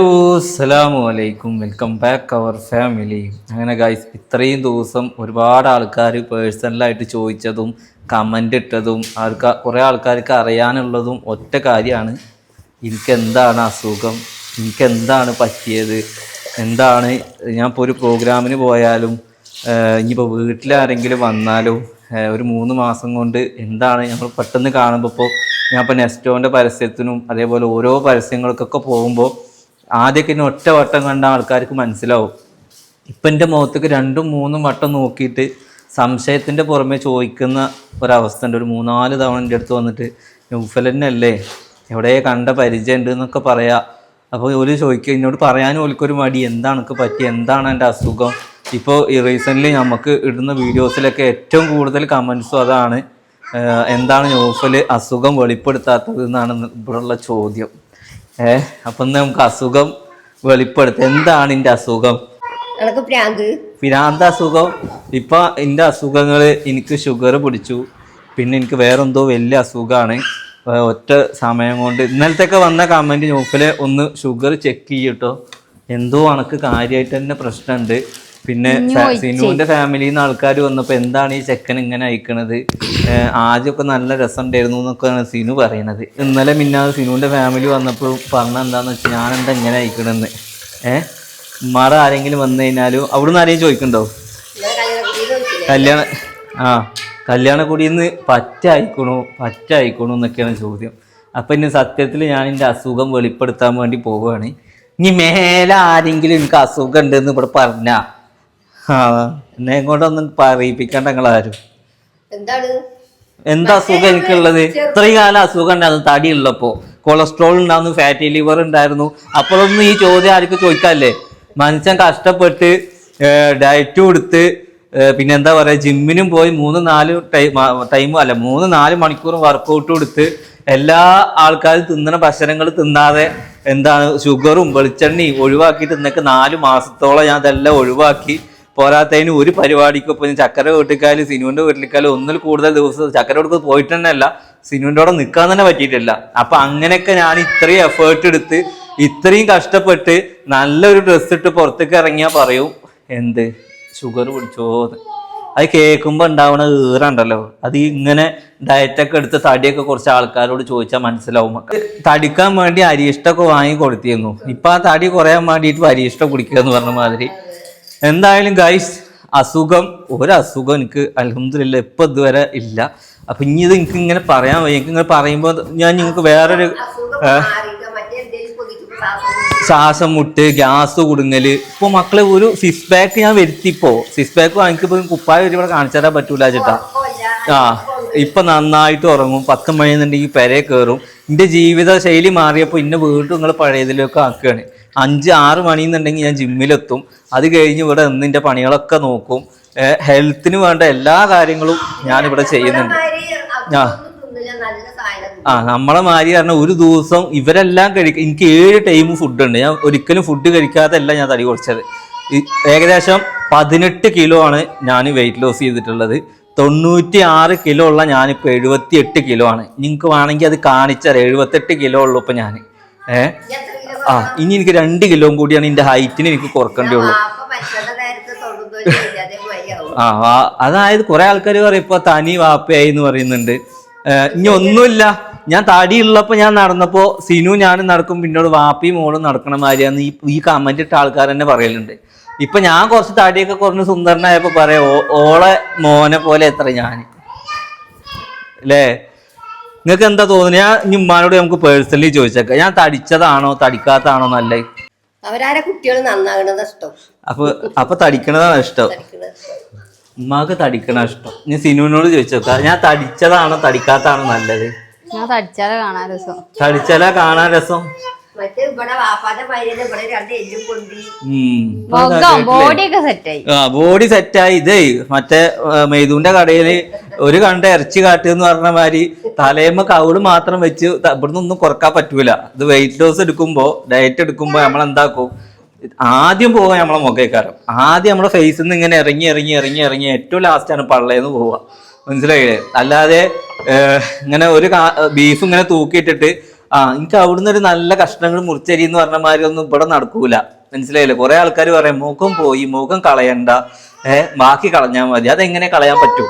അസ്സലാമലൈക്കും, welcome back അവർ family. അങ്ങനെ guys, ഇത്രയും ദിവസം ഒരുപാട് ആൾക്കാർ പേഴ്സണലായിട്ട് ചോദിച്ചതും കമൻ്റ് ഇട്ടതും കുറേ ആൾക്കാർക്ക് അറിയാനുള്ളതും ഒറ്റ കാര്യമാണ്, എനിക്കെന്താണ് അസുഖം, എനിക്കെന്താണ് പറ്റിയത്, എന്താണ് ഞാൻ ഇപ്പോൾ ഒരു പ്രോഗ്രാമിന് പോയാലും ഇനിയിപ്പോൾ വീട്ടിലാരെങ്കിലും വന്നാലും ഒരു 3 മാസം കൊണ്ട് എന്താണ് നമ്മൾ പെട്ടെന്ന് കാണുമ്പോൾ ഇപ്പോൾ ഞാൻ ഇപ്പോൾ നെസ്റ്റോൻ്റെ പരസ്യത്തിനും അതേപോലെ ഓരോ പരസ്യങ്ങൾക്കൊക്കെ പോകുമ്പോൾ ആദ്യമൊക്കെ ഇനി ഒറ്റ വട്ടം കണ്ട ആൾക്കാർക്ക് മനസ്സിലാവും. ഇപ്പം എൻ്റെ മുഖത്തേക്ക് 2-3 വട്ടം നോക്കിയിട്ട് സംശയത്തിൻ്റെ പുറമെ ചോദിക്കുന്ന ഒരവസ്ഥ ഉണ്ട്. ഒരു 3-4 തവണ എൻ്റെ അടുത്ത് വന്നിട്ട് നൗഫലന്നല്ലേ, എവിടെ കണ്ട പരിചയം ഉണ്ട് എന്നൊക്കെ പറയാം. അപ്പോൾ ഒരു ചോദിക്കുക, എന്നോട് പറയാനും ഓൽക്കൊരു മടി, എന്താണ് എനിക്ക് പറ്റി, എന്താണ് എൻ്റെ അസുഖം. ഇപ്പോൾ ഈ റീസെൻ്റ്ലി നമുക്ക് ഇടുന്ന വീഡിയോസിലൊക്കെ ഏറ്റവും കൂടുതൽ കമൻസും അതാണ്, എന്താണ് നൗഫൽ അസുഖം വെളിപ്പെടുത്താത്തത് എന്നാണ് ഇവിടെയുള്ള ചോദ്യം. അപ്പം നമുക്ക് അസുഖം വെളിപ്പെടുത്താം. എന്താണ് എൻ്റെ അസുഖം? ഭ്രാന്ത് അസുഖം. ഇപ്പം എൻ്റെ അസുഖങ്ങൾ, എനിക്ക് ഷുഗർ പിടിച്ചു, പിന്നെ എനിക്ക് വേറെന്തോ വലിയ അസുഖമാണ്. ഒറ്റ സമയം കൊണ്ട് ഇന്നലത്തെയൊക്കെ വന്ന കമൻറ്റ്, നൗഫലെ ഒന്ന് ഷുഗർ ചെക്ക് ചെയ്യട്ടോ, എന്തോ അനക്ക് കാര്യമായിട്ട് തന്നെ പ്രശ്നമുണ്ട്. പിന്നെ സിനുവിൻ്റെ ഫാമിലിയിൽ നിന്ന് ആൾക്കാർ വന്നപ്പോൾ എന്താണ് ഈ ചെക്കൻ ഇങ്ങനെ അയക്കണത്, ആദ്യമൊക്കെ നല്ല രസം ഉണ്ടായിരുന്നു എന്നൊക്കെയാണ് സിനു പറയണത്. ഇന്നലെ മിന്നാതെ സിനുവിൻ്റെ ഫാമിലി വന്നപ്പോൾ പറഞ്ഞ എന്താണെന്ന് വെച്ചാൽ ഞാനെന്താ ഇങ്ങനെ അയക്കണമെന്ന്. ഉമ്മാറ ആരെങ്കിലും വന്നു കഴിഞ്ഞാലും അവിടുന്ന് ആരെയും ചോദിക്കണ്ടോ, കല്യാണക്കുടിയിൽ പറ്റായിക്കണു എന്നൊക്കെയാണ് ചോദ്യം. അപ്പം ഇനി സത്യത്തിൽ ഞാൻ എൻ്റെ അസുഖം വെളിപ്പെടുത്താൻ വേണ്ടി പോവുകയാണ്. ഇനി മേലെ ആരെങ്കിലും എനിക്ക് അസുഖം ഉണ്ടെന്ന് ഇവിടെ പറഞ്ഞാ എന്നെ കൊണ്ടൊന്നും പറയിപ്പിക്കണ്ട നിങ്ങളാരും. എന്താ അസുഖം എനിക്കുള്ളത്? ഇത്രയും കാലം അസുഖം ഉണ്ടായിരുന്നു, തടി ഉള്ളപ്പോൾ കൊളസ്ട്രോൾ ഉണ്ടായിരുന്നു, ഫാറ്റി ലിവർ ഉണ്ടായിരുന്നു. അപ്പോഴൊന്നും ഈ ചോദ്യം ആർക്കും ചോദിക്കാല്ലേ? മനുഷ്യൻ കഷ്ടപ്പെട്ട് ഡയറ്റും എടുത്ത് പിന്നെ എന്താ പറയുക, ജിമ്മിനും പോയി 3-4 മണിക്കൂർ വർക്കൗട്ടും എടുത്ത് എല്ലാ ആൾക്കാരും തിന്നണ ഭക്ഷണങ്ങൾ തിന്നാതെ എന്താണ് ഷുഗറും വെളിച്ചെണ്ണയും ഒഴിവാക്കിയിട്ട് ഇന്നൊക്കെ 4 മാസത്തോളം ഞാൻ അതെല്ലാം ഒഴിവാക്കി. പോരാത്തതിന് ഒരു പരിപാടിക്കും ഇപ്പോൾ ചക്കര വീട്ടിക്കാലും സിനുവിൻ്റെ വീട്ടിലേക്കാലും ഒന്നിൽ കൂടുതൽ ദിവസം ചക്കര വീട്ടിൽ പോയിട്ട് തന്നെ അല്ല, സിനുവിൻ്റെ കൂടെ നിൽക്കാൻ തന്നെ പറ്റിയിട്ടില്ല. അപ്പം അങ്ങനെയൊക്കെ ഞാൻ ഇത്രയും എഫേർട്ട് എടുത്ത് ഇത്രയും കഷ്ടപ്പെട്ട് നല്ലൊരു ഡ്രസ്സ് ഇട്ട് പുറത്തേക്ക് ഇറങ്ങിയാൽ പറയും എന്ത് ഷുഗർ പിടിച്ചോന്ന്. അത് കേൾക്കുമ്പോൾ ഉണ്ടാവണ ഈറുണ്ടല്ലോ, അത് ഇങ്ങനെ ഡയറ്റൊക്കെ എടുത്ത് തടിയൊക്കെ കുറച്ച് ആൾക്കാരോട് ചോദിച്ചാൽ മനസ്സിലാവും. തടിക്കാൻ വേണ്ടി അരിഷ്ടമൊക്കെ വാങ്ങി കൊടുത്തിരുന്നു, ഇപ്പം ആ തടി കുറയാൻ വേണ്ടിയിട്ട് അരിഷ്ടം കുടിക്കുക എന്ന് പറഞ്ഞ മാതിരി. എന്തായാലും ഗൈസ്, ഒരസുഖം എനിക്ക് അൽഹംദുലില്ലാ ഇപ്പം ഇതുവരെ ഇല്ല. അപ്പം ഇനി ഇത് എനിക്ക് ഇങ്ങനെ പറയാൻ വയ്യ. എനിക്ക് ഇങ്ങനെ പറയുമ്പോൾ ഞാൻ നിങ്ങൾക്ക് വേറൊരു ശ്വാസം മുട്ട്, ഗ്യാസ് കുടുങ്ങല്. ഇപ്പോൾ മക്കളെ ഒരു 6 പാക്ക് ഞാൻ വരുത്തിപ്പോ 6 പാക്ക് വാങ്ങിക്കിപ്പോൾ കുപ്പായ ഒരു ഇവിടെ കാണിച്ചു തരാൻ പറ്റൂല ചേട്ടാ. ഇപ്പൊ നന്നായിട്ട് ഉറങ്ങും, 10 മണിന്നുണ്ടെങ്കിൽ പെരേ കയറും. എൻ്റെ ജീവിത ശൈലി മാറിയപ്പോൾ ഇന്നെ വീണ്ടും നിങ്ങൾ പഴയതിലൊക്കെ ആക്കുകയാണ്. 5-6 മണിന്നുണ്ടെങ്കിൽ ഞാൻ ജിമ്മിലെത്തും. അത് കഴിഞ്ഞ് ഇവിടെ നിന്നിൻ്റെ പണികളൊക്കെ നോക്കും. ഹെൽത്തിന് വേണ്ട എല്ലാ കാര്യങ്ങളും ഞാനിവിടെ ചെയ്യുന്നുണ്ട്. നമ്മളെ മാതിരി പറഞ്ഞാൽ ഒരു ദിവസം ഇവരെല്ലാം കഴിക്കും. എനിക്ക് 7 ടൈം ഫുഡ് ഉണ്ട്. ഞാൻ ഒരിക്കലും ഫുഡ് കഴിക്കാതല്ല ഞാൻ തടി കുറച്ചത്. ഏകദേശം 18 കിലോ ആണ് ഞാൻ വെയിറ്റ് ലോസ് ചെയ്തിട്ടുള്ളത്. 96 കിലോ ഉള്ള ഞാനിപ്പോൾ 78 കിലോ ആണ്. നിങ്ങൾക്ക് വേണമെങ്കിൽ അത് കാണിച്ചാൽ 78 കിലോ ഉള്ളൂ ഇപ്പം ഞാൻ. ഇനി എനിക്ക് 2 കിലോ കൂടിയാണ് എൻ്റെ ഹൈറ്റിന് എനിക്ക് കുറക്കേണ്ടേ ഉള്ളൂ. അതായത് കുറെ ആൾക്കാർ പറയും ഇപ്പൊ തനി വാപ്പയായി എന്ന് പറയുന്നുണ്ട്. ഇനി ഒന്നുമില്ല, ഞാൻ തടിയുള്ളപ്പോൾ ഞാൻ നടന്നപ്പോൾ സിനു ഞാനും നടക്കും, പിന്നോട് വാപ്പിയും മോളും നടക്കണ മാതിരിയാന്ന് ഈ കമന്റ് ഇട്ട ആൾക്കാർ തന്നെ പറയലുണ്ട്. ഇപ്പൊ ഞാൻ കുറച്ച് തടിയൊക്കെ കുറഞ്ഞ് സുന്ദരനായപ്പോ പറയാം ഓളെ മോനെ പോലെ എത്ര ഞാൻ അല്ലേ? നിങ്ങൾക്ക് എന്താ തോന്നുന്നത്? ഞാൻ ഇനി ഉമ്മാനോട് നമുക്ക് പേഴ്സണലി ചോദിച്ചേക്കാം, ഞാൻ തടിച്ചതാണോ തടിക്കാത്താണോ നല്ലേ? അവരാരെ കുട്ടികൾ നന്നാകണത് ഇഷ്ടം. അപ്പൊ തടിക്കണതാണ് ഇഷ്ടം. ഉമ്മാക്ക് തടിക്കണ ഇഷ്ടം. ഞാൻ സിനുവിനോട് ചോദിച്ചോക്കാം, ഞാൻ തടിച്ചതാണോ തടിക്കാത്താണോ നല്ലത്? ഞാൻ തടിച്ചാലാ കാണാൻ രസം. ബോഡി സെറ്റായി. ഇതേ മറ്റേ മെയ്തുവിന്റെ കടയില് ഒരു കണ്ട ഇറച്ചി കാട്ടെന്ന് പറഞ്ഞ മാതിരി തലേമ്മ കൗള് മാത്രം വെച്ച് ഇവിടുന്ന് ഒന്നും കുറക്കാൻ പറ്റൂല. ഇത് വെയിറ്റ് ലോസ് എടുക്കുമ്പോ, ഡയറ്റ് എടുക്കുമ്പോ നമ്മളെന്താക്കും, ആദ്യം പോവാൻ നമ്മളെ മുഖേക്കാരം. ആദ്യം നമ്മളെ ഫേസിൽ നിന്ന് ഇങ്ങനെ ഇറങ്ങി ഏറ്റവും ലാസ്റ്റാണ് പള്ളേന്ന് പോവുക. മനസ്സിലായില്ലേ? അല്ലാതെ ഇങ്ങനെ ഒരു ബീഫ് ഇങ്ങനെ തൂക്കിയിട്ടിട്ട് എനിക്ക് അവിടുന്ന് ഒരു നല്ല കഷ്ണങ്ങൾ മുറിച്ചരി എന്ന് പറഞ്ഞ മാതിരി ഒന്നും ഇവിടെ നടക്കൂല. മനസ്സിലായില്ലേ? കുറെ ആൾക്കാർ പറയും മുഖം പോയി, മുഖം കളയണ്ട, ബാക്കി കളഞ്ഞാൽ മതി. അതെങ്ങനെ കളയാൻ പറ്റും?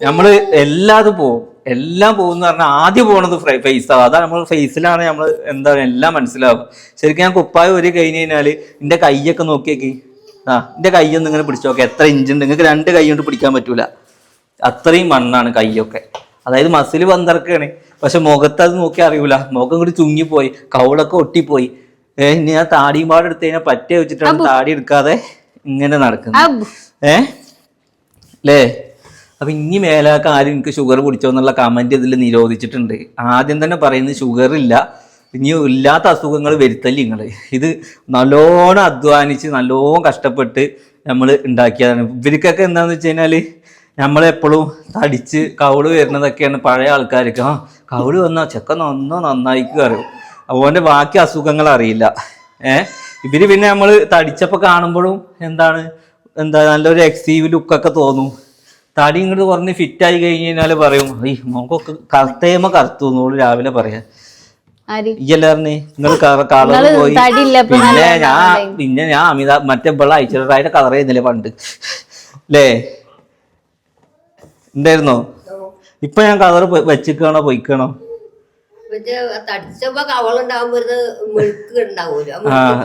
നമ്മള് എല്ലാതും പോവും, എല്ലാം പോകുന്ന പറഞ്ഞാൽ ആദ്യം പോണത് ഫേസാവും. അതാണ് നമ്മൾ ഫേസിലാണ് നമ്മൾ എന്താണ് എല്ലാം മനസ്സിലാവുക. ശരിക്കും ഞാൻ കുപ്പായ ഒരു കഴിഞ്ഞ് കഴിഞ്ഞാല് എന്റെ കൈയൊക്കെ നോക്കിയേക്ക്. എന്റെ കൈയൊന്നും ഇങ്ങനെ പിടിച്ചു നോക്കാം എത്ര ഇഞ്ചുണ്ട്. നിങ്ങൾക്ക് 2 കൈ കൊണ്ട് പിടിക്കാൻ പറ്റൂല, അത്രയും മണ്ണാണ് കൈയൊക്കെ. അതായത് മസിൽ പന്തറക്കാണ്. പക്ഷെ മുഖത്ത് അത് നോക്കി അറിയൂല. മുഖം കൂടി ചുങ്ങിപ്പോയി, കൗളൊക്കെ ഒട്ടിപ്പോയി. ഇനി ഞാൻ താടിയും പാട് എടുത്ത് കഴിഞ്ഞാൽ പറ്റേ വെച്ചിട്ടാണ് താടി എടുക്കാതെ ഇങ്ങനെ നടക്കുന്നത്. അല്ലേ? അപ്പൊ ഇനി മേലാക്ക ആരും എനിക്ക് ഷുഗർ പിടിച്ചോ എന്നുള്ള കമന്റ് ഇതിൽ നിരോധിച്ചിട്ടുണ്ട്. ആദ്യം തന്നെ പറയുന്നത് ഷുഗർ ഇല്ല, ഇനി ഇല്ലാത്ത അസുഖങ്ങൾ വരുത്തല്ലേ നിങ്ങള്. ഇത് നല്ലോണം അധ്വാനിച്ച് നല്ലോണം കഷ്ടപ്പെട്ട് നമ്മൾ ഉണ്ടാക്കിയതാണ്. ഇവർക്കൊക്കെ എന്താന്ന് വെച്ച് കഴിഞ്ഞാല് നമ്മളെപ്പോഴും തടിച്ച് കവിള് വരുന്നതൊക്കെയാണ് പഴയ ആൾക്കാർക്ക്. കവിള് വന്നാൽ ചെക്കൻ നന്നായിക്കുക അറിയും, അതുകൊണ്ട് ബാക്കി അസുഖങ്ങൾ അറിയില്ല. ഇവര് പിന്നെ നമ്മൾ തടിച്ചപ്പോൾ കാണുമ്പോഴും എന്താ നല്ലൊരു എക്സീവ് ലുക്കൊക്കെ തോന്നും. തടി ഇങ്ങോട്ട് കുറഞ്ഞ് ഫിറ്റായി കഴിഞ്ഞ് കഴിഞ്ഞാല് പറയും ഈ മോക്കൊക്കെ കറുത്തേമ കറുത്തു എന്നോട് രാവിലെ പറയാ. ഇയ്യല്ലാറിന് നിങ്ങൾ കളർ പോയി. പിന്നെ ഞാൻ അമിത മറ്റേ ഇവിടെ അയച്ചിട്ടായിട്ട് കളർ ചെയ്യുന്നില്ലേ പണ്ട് അല്ലേ? എന്തായിരുന്നോ? ഇപ്പൊ ഞാൻ കളർ വെച്ചിക്കണോ പൊയ്ക്കണോ?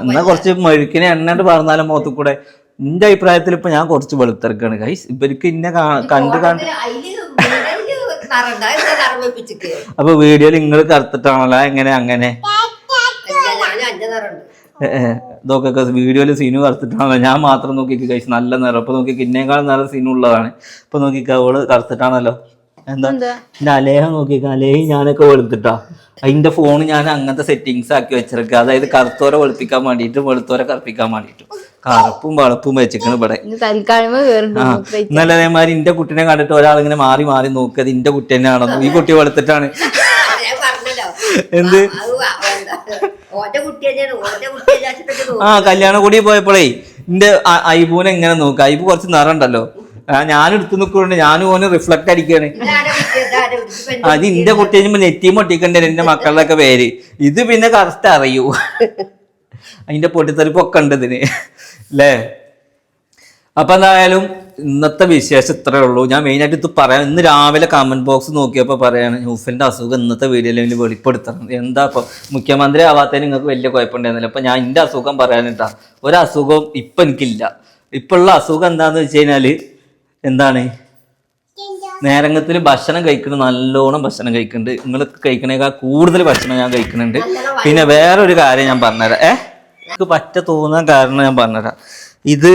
എന്നാ കുറച്ച് മെഴുക്കിനെ എണ്ണ പറഞ്ഞാലും മുഖത്ത് കൂടെ. എന്റെ അഭിപ്രായത്തിൽ ഇപ്പൊ ഞാൻ കുറച്ച് വെളുത്തിറക്കാണ് ഗൈസ്. ഇവർക്ക് ഇന്നെ കണ്ട് അപ്പൊ വീഡിയോയിൽ നിങ്ങൾ കറുത്തിട്ടാണല്ലോ എങ്ങനെ അങ്ങനെ? ഇതൊക്കെ വീഡിയോയിൽ സീനു കറുത്തിട്ടാണല്ലോ. ഞാൻ മാത്രം നോക്കിക്ക് ഗൈസ് നല്ല നിറം. ഇപ്പൊ നോക്കി ഇന്നേക്കാളും നല്ല സീനുള്ളതാണ്. ഇപ്പൊ നോക്കിക്ക അവള് കറുത്തിട്ടാണല്ലോ. എന്താ എന്റെ അലേഹം നോക്കിക്ക, അലേഹം ഞാനൊക്കെ വെളുത്തിട്ടാ. അതിന്റെ ഫോൺ ഞാൻ അങ്ങനത്തെ സെറ്റിങ്സ് ആക്കി വെച്ചിരിക്കുക. അതായത് കറുത്തോരെ വെളുപ്പിക്കാൻ വേണ്ടിയിട്ടും വെളുത്തോരെ കറുപ്പിക്കാൻ വേണ്ടിയിട്ടും കറുപ്പും വെളുപ്പും വെച്ചിരിക്കണ് ഇവിടെ. ഇന്നലെ അതേമാതിരി എന്റെ കുട്ടീനെ കണ്ടിട്ട് ഒരാളിങ്ങനെ മാറി മാറി നോക്കിയത് എന്റെ കുട്ടി തന്നെയാണെന്ന്. ഈ കുട്ടി വെളുത്തിട്ടാണ്. എന്ത് കല്യാണം കൂടി പോയപ്പോഴേ എന്റെ ഐബൂനെ എങ്ങനെ നോക്കുക. ഐബു കുറച്ച് നിറണ്ടല്ലോ, ഞാൻ എടുത്തു നിൽക്കുന്നുണ്ട്. ഞാനും ഓന് റിഫ്ലക്ട് അടിക്കാണ്. അത് എന്റെ കുട്ടി കഴിയുമ്പോ നെറ്റിയും പൊട്ടിക്കണ്ടേ എന്റെ മക്കളുടെ ഒക്കെ പേര്. ഇത് പിന്നെ കറക്റ്റ് അറിയൂ. അതിന്റെ പൊട്ടിത്തെറിപ്പൊക്കെ ഉണ്ട് ഇതിന് അല്ലേ? അപ്പൊ എന്തായാലും ഇന്നത്തെ വിശേഷം ഇത്രേ ഉള്ളൂ. ഞാൻ മെയിനായിട്ട് ഇത് പറയാം. ഇന്ന് രാവിലെ കമന്റ് ബോക്സ് നോക്കിയപ്പോൾ പറയാണ് ന്യൂഫിന്റെ അസുഖം ഇന്നത്തെ വീഡിയോയിൽ വെളിപ്പെടുത്തണം. എന്താ ഇപ്പൊ മുഖ്യമന്ത്രി ആവാത്തതിന് നിങ്ങൾക്ക് വലിയ കുഴപ്പമുണ്ടായിരുന്നില്ല. അപ്പൊ ഞാൻ എന്റെ അസുഖം പറയാനിട്ടാ. ഒരസുഖവും ഇപ്പൊ എനിക്കില്ല. ഇപ്പൊ ഉള്ള അസുഖം എന്താന്ന് വെച്ച് കഴിഞ്ഞാല് എന്താണ്, നേരങ്ങത്തിൽ ഭക്ഷണം കഴിക്കുന്നത്, നല്ലോണം ഭക്ഷണം കഴിക്കുന്നുണ്ട്. നിങ്ങൾ കഴിക്കണേക്കാൾ കൂടുതൽ ഭക്ഷണം ഞാൻ കഴിക്കുന്നുണ്ട്. പിന്നെ വേറൊരു കാര്യം ഞാൻ പറഞ്ഞുതരാം. എനിക്ക് പറ്റ തോന്നാൻ കാരണം ഞാൻ പറഞ്ഞുതരാം. ഇത്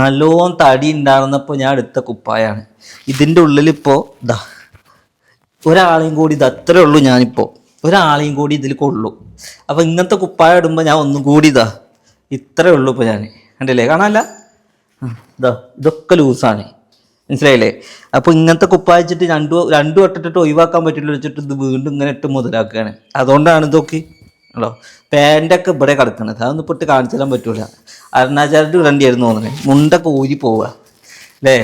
നല്ലോണം തടി ഉണ്ടാകുന്നപ്പോൾ ഞാൻ എടുത്ത കുപ്പായാണ്. ഇതിൻ്റെ ഉള്ളിലിപ്പോ ഇതാ ഒരാളെയും കൂടി ഇത് അത്രേ ഉള്ളൂ. ഞാനിപ്പോ ഒരാളെയും കൂടി ഇതിൽ കൊള്ളു. അപ്പൊ ഇങ്ങനത്തെ കുപ്പായ ഇടുമ്പോൾ ഞാൻ ഒന്നും കൂടി ഇത്രേ ഉള്ളൂ. ഇപ്പൊ ഞാൻ കണ്ടില്ലേ, കാണാനല്ല, ഇതൊക്കെ ലൂസാണ്, മനസ്സിലായില്ലേ? അപ്പൊ ഇങ്ങനത്തെ കുപ്പായിച്ചിട്ട് രണ്ടു വട്ടിട്ടിട്ട് ഒഴിവാക്കാൻ പറ്റില്ല വെച്ചിട്ട് ഇത് വീണ്ടും ഇങ്ങനെ ഇട്ട് മുതലാക്കുകയാണ്. അതുകൊണ്ടാണ് ഇതൊക്കെ ഉള്ളോ. പാൻ്റൊക്കെ ഇവിടെ കിടക്കണത്, അതൊന്നും ഇപ്പൊ ഇട്ട് കാണിച്ചു തരാൻ പറ്റൂല. അരുണാചാരിട്ട് ഇടേണ്ടിയായിരുന്നു തോന്നുന്നത്. മുണ്ടൊക്കെ ഊരി പോവുക അല്ലേ?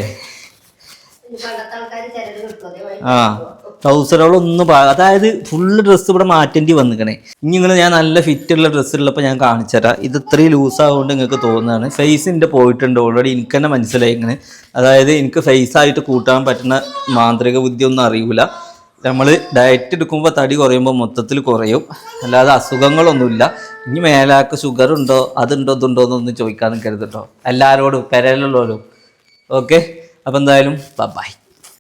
ട്രൗസറുകളൊന്നും അതായത് ഫുള്ള് ഡ്രസ്സ് ഇവിടെ മാറ്റേണ്ടി വന്നിക്കണേ. ഇനി നിങ്ങൾ ഞാൻ നല്ല ഫിറ്റുള്ള ഡ്രസ്സുള്ളപ്പോൾ ഞാൻ കാണിച്ചു തരാം. ഇത് ഇത്രയും ലൂസാകൊണ്ട് നിങ്ങൾക്ക് തോന്നുന്നതാണ്. ഫേസിൻ്റെ പോയിട്ടുണ്ട് ഓൾറെഡി, എനിക്ക് തന്നെ മനസ്സിലായി ഇങ്ങനെ. അതായത് എനിക്ക് ഫേസായിട്ട് കൂട്ടാൻ പറ്റുന്ന മാന്ത്രിക ബുദ്ധി ഒന്നും അറിയില്ല. നമ്മൾ ഡയറ്റ് എടുക്കുമ്പോൾ തടി കുറയുമ്പോൾ മൊത്തത്തിൽ കുറയും, അല്ലാതെ അസുഖങ്ങളൊന്നുമില്ല. ഇനി മേലാക്ക് ഷുഗർ ഉണ്ടോ അതുണ്ടോ ഇതുണ്ടോ എന്നൊന്നും ചോദിക്കാൻ നിൽക്കരുത് കേട്ടോ, എല്ലാവരോടും പെരയിലുള്ളവരും. ഓക്കെ, അപ്പം എന്തായാലും ബൈ.